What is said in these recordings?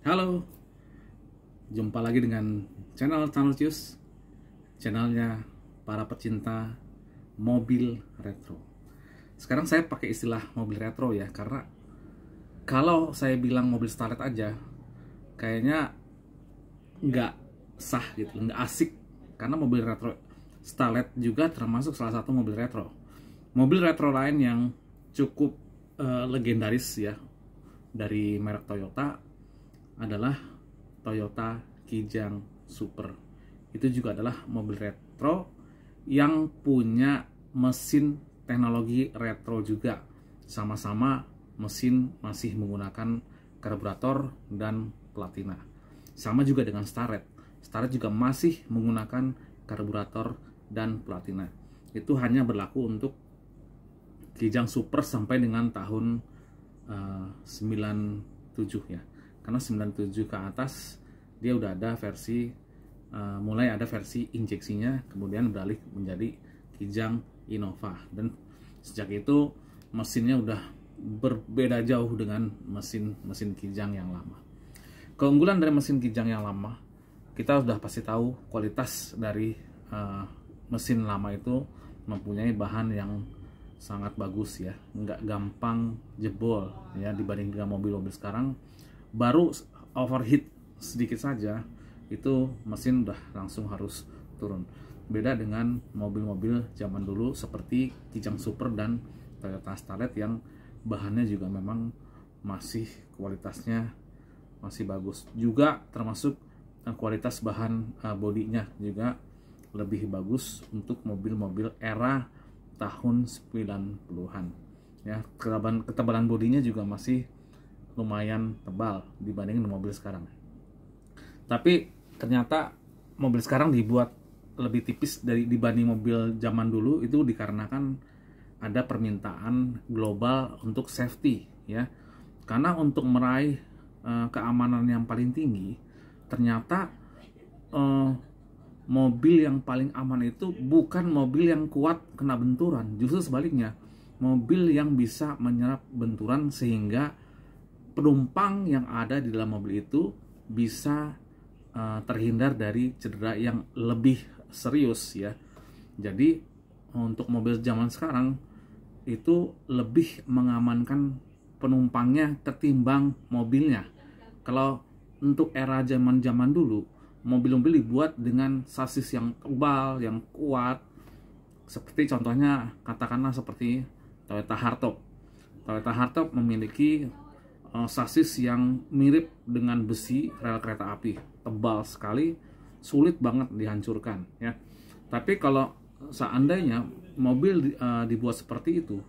Halo, jumpa lagi dengan channel Tanucius, channelnya para pecinta mobil retro. Sekarang saya pakai istilah mobil retro ya, karena kalau saya bilang mobil starlet aja, kayaknya nggak sah gitu, nggak asik. Karena mobil retro starlet juga termasuk salah satu mobil retro. Mobil retro lain yang cukup legendaris ya dari merek Toyota adalah Toyota Kijang Super. Itu juga adalah mobil retro yang punya mesin teknologi retro juga. Sama-sama mesin masih menggunakan karburator dan platina. Sama juga dengan Starlet. Starlet juga masih menggunakan karburator dan platina. Itu hanya berlaku untuk Kijang Super sampai dengan tahun 97 ya. Karena 97 ke atas dia udah ada versi mulai ada versi injeksinya, kemudian beralih menjadi Kijang Innova, dan sejak itu mesinnya udah berbeda jauh dengan mesin Kijang yang lama. Keunggulan dari mesin Kijang yang lama, kita sudah pasti tahu kualitas dari mesin lama itu mempunyai bahan yang sangat bagus ya, nggak gampang jebol ya, dibanding dengan mobil-mobil sekarang. Baru overheat sedikit saja itu mesin udah langsung harus turun. Beda dengan mobil-mobil zaman dulu seperti Kijang Super dan Toyota Starlet yang bahannya juga memang masih kualitasnya masih bagus. Juga termasuk kualitas bahan bodinya juga lebih bagus untuk mobil-mobil era tahun 90-an ya. Ketebalan bodinya juga masih lumayan tebal dibandingin mobil sekarang. Tapi ternyata mobil sekarang dibuat lebih tipis dibanding mobil zaman dulu, itu dikarenakan ada permintaan global untuk safety ya. Karena untuk meraih keamanan yang paling tinggi, ternyata mobil yang paling aman itu bukan mobil yang kuat kena benturan, justru sebaliknya, mobil yang bisa menyerap benturan sehingga penumpang yang ada di dalam mobil itu bisa terhindar dari cedera yang lebih serius ya. Jadi untuk mobil zaman sekarang itu lebih mengamankan penumpangnya ketimbang mobilnya. Kalau untuk era zaman dulu, mobil-mobil dibuat dengan sasis yang tebal, yang kuat. Seperti contohnya, katakanlah seperti Toyota Hardtop. Toyota Hardtop memiliki sasis yang mirip dengan besi rel kereta api, tebal sekali, sulit banget dihancurkan ya. Tapi kalau seandainya mobil dibuat seperti itu,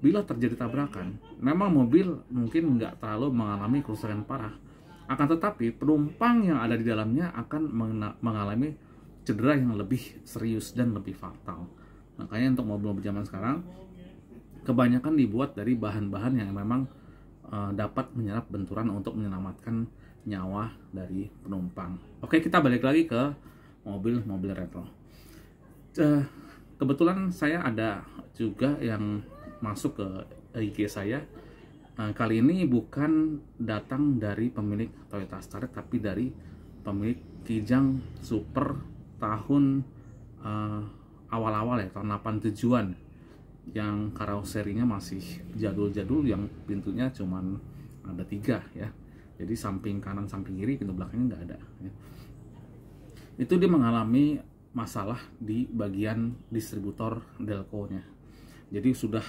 bila terjadi tabrakan, memang mobil mungkin nggak terlalu mengalami kerusakan parah. Akan tetapi penumpang yang ada di dalamnya akan mengalami cedera yang lebih serius dan lebih fatal. Makanya untuk mobil-mobil zaman sekarang kebanyakan dibuat dari bahan-bahan yang memang dapat menyerap benturan untuk menyelamatkan nyawa dari penumpang. Oke, kita balik lagi ke mobil-mobil retro. Kebetulan saya ada juga yang masuk ke IG saya. Kali ini bukan datang dari pemilik Toyota Starlet, tapi dari pemilik Kijang Super tahun awal-awal ya, tahun 87-an, yang karoserinya masih jadul-jadul, yang pintunya cuman ada 3 ya. Jadi samping kanan, samping kiri, pintu belakangnya nggak ada ya. Itu dia mengalami masalah di bagian distributor delco-nya. Jadi sudah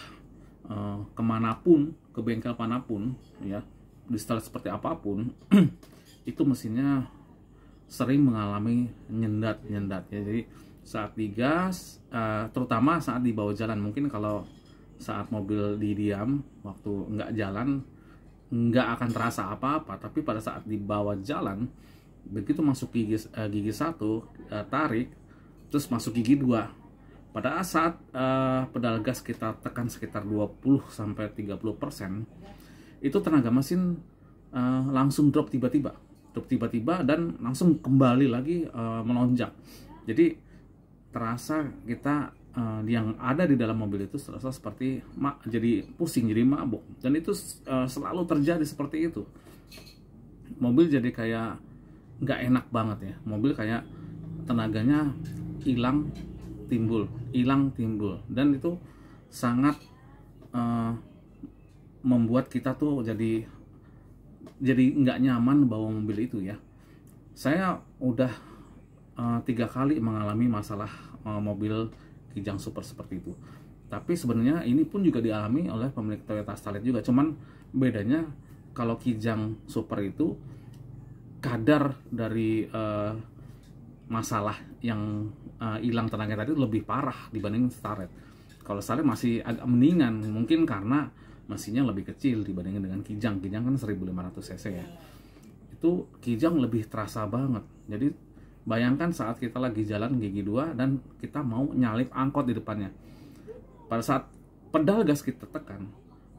kemanapun, ke bengkel manapun ya, di setel seperti apapun itu mesinnya sering mengalami nyendat ya. Jadi saat digas, terutama saat di bawah jalan, mungkin kalau saat mobil didiam waktu nggak jalan nggak akan terasa apa-apa, tapi pada saat di bawah jalan, begitu masuk gigi 1 tarik, terus masuk gigi 2, pada saat pedal gas kita tekan sekitar 20-30%, itu tenaga mesin langsung drop tiba-tiba dan langsung kembali lagi melonjak. Jadi terasa kita yang ada di dalam mobil itu terasa seperti jadi pusing, jadi mabuk, dan itu selalu terjadi seperti itu. mobil jadi kayak nggak enak banget ya. Mobil kayak tenaganya hilang timbul, dan itu sangat membuat kita tuh jadi nggak nyaman bawa mobil itu ya. Saya udah 3 kali mengalami masalah mobil Kijang Super seperti itu. Tapi sebenarnya ini pun juga dialami oleh pemilik Toyota Starlet juga. Cuman bedanya kalau Kijang Super itu kadar dari masalah yang hilang tenaga tadi lebih parah dibanding Starlet. Kalau Starlet masih agak mendingan, mungkin karena mesinnya lebih kecil dibandingkan dengan Kijang. Kijang kan 1500 cc ya. Itu Kijang lebih terasa banget. Jadi bayangkan saat kita lagi jalan gigi 2 dan kita mau nyalip angkot di depannya. Pada saat pedal gas kita tekan,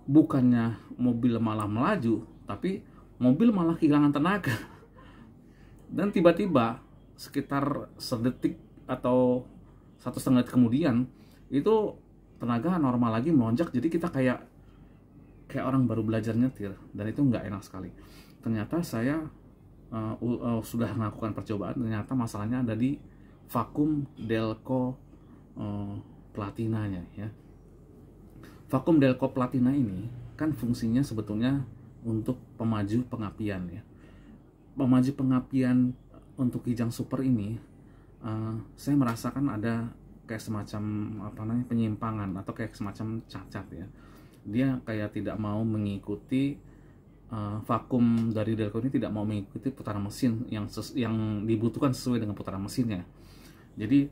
bukannya mobil malah melaju, tapi mobil malah kehilangan tenaga. Dan tiba-tiba sekitar sedetik atau 1,5 detik kemudian, itu tenaga normal lagi melonjak. Jadi kita kayak orang baru belajar nyetir, dan itu nggak enak sekali. Ternyata saya sudah melakukan percobaan, ternyata masalahnya ada di vakum Delco platinanya ya. Vakum Delco platina ini kan fungsinya sebetulnya untuk pemaju pengapian ya. Pemaju pengapian untuk Kijang Super ini saya merasakan ada kayak semacam penyimpangan atau kayak semacam cacat ya. Dia kayak tidak mau mengikuti vakum dari Delco ini, tidak mau mengikuti putaran mesin yang dibutuhkan sesuai dengan putaran mesinnya. Jadi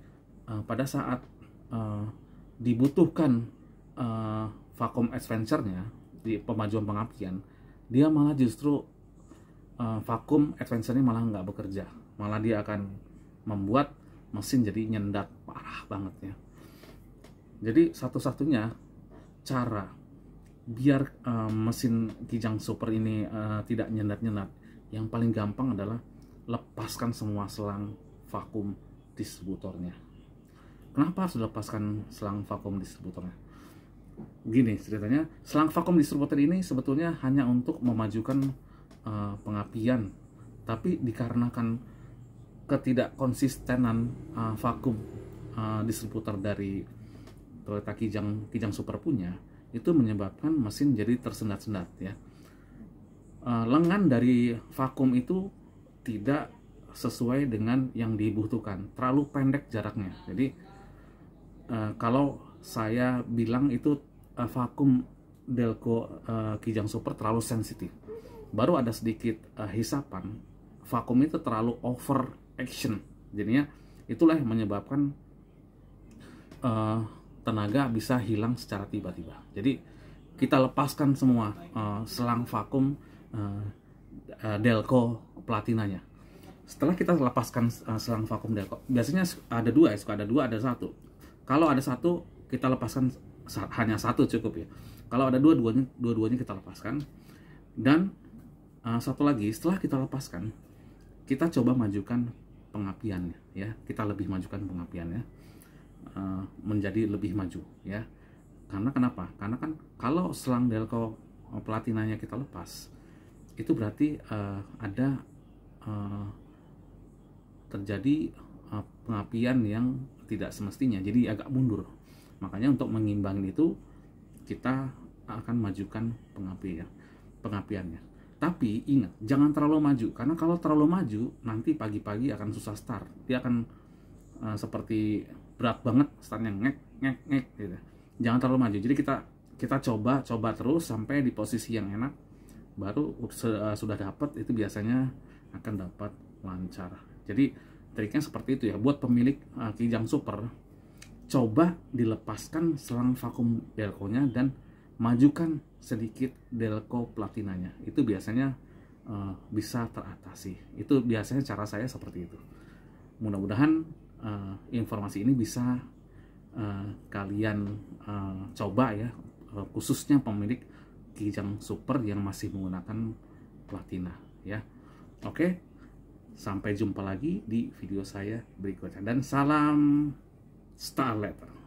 pada saat dibutuhkan vakum adventure-nya di pemajuan pengapian, dia malah justru vakum adventure-nya malah nggak bekerja, malah dia akan membuat mesin jadi nyendat parah banget ya. Jadi satu-satunya cara biar mesin Kijang Super ini tidak nyendat-nyendat, yang paling gampang adalah lepaskan semua selang vakum distributornya. Kenapa harus lepaskan selang vakum distributornya? Gini ceritanya, selang vakum distributor ini sebetulnya hanya untuk memajukan pengapian, tapi dikarenakan ketidakkonsistenan vakum distributor dari Toyota Kijang Super punya, itu menyebabkan mesin jadi tersendat-sendat ya. Lengan dari vakum itu tidak sesuai dengan yang dibutuhkan, terlalu pendek jaraknya. Jadi kalau saya bilang itu vakum Delco Kijang Super terlalu sensitif, baru ada sedikit hisapan, vakum itu terlalu over action, jadinya itulah yang menyebabkan tenaga bisa hilang secara tiba-tiba. Jadi kita lepaskan semua selang vakum Delco platinanya. Setelah kita lepaskan selang vakum Delco, biasanya ada dua, suka ada dua, ada satu. Kalau ada satu, kita lepaskan hanya satu cukup ya. Kalau ada dua-duanya kita lepaskan. Dan satu lagi, setelah kita lepaskan, kita coba majukan pengapiannya ya. Kita lebih majukan pengapiannya menjadi lebih maju ya. Karena kenapa? Karena kan kalau selang Delco platinanya kita lepas, itu berarti ada terjadi pengapian yang tidak semestinya, jadi agak mundur. Makanya untuk mengimbangi itu kita akan majukan pengapiannya. Tapi ingat, jangan terlalu maju, karena kalau terlalu maju nanti pagi-pagi akan susah start. Dia akan seperti berat banget startnya, ngek gitu. Jangan terlalu maju. Jadi kita coba terus sampai di posisi yang enak, baru sudah dapat, itu biasanya akan dapat lancar. Jadi triknya seperti itu ya. Buat pemilik Kijang Super, coba dilepaskan selang vakum Delco-nya dan majukan sedikit Delco platinanya. Itu biasanya bisa teratasi. Itu biasanya cara saya seperti itu. Mudah-mudahan informasi ini bisa kalian coba ya, khususnya pemilik Kijang Super yang masih menggunakan platina ya. Oke, sampai jumpa lagi di video saya berikutnya, dan salam Starletter.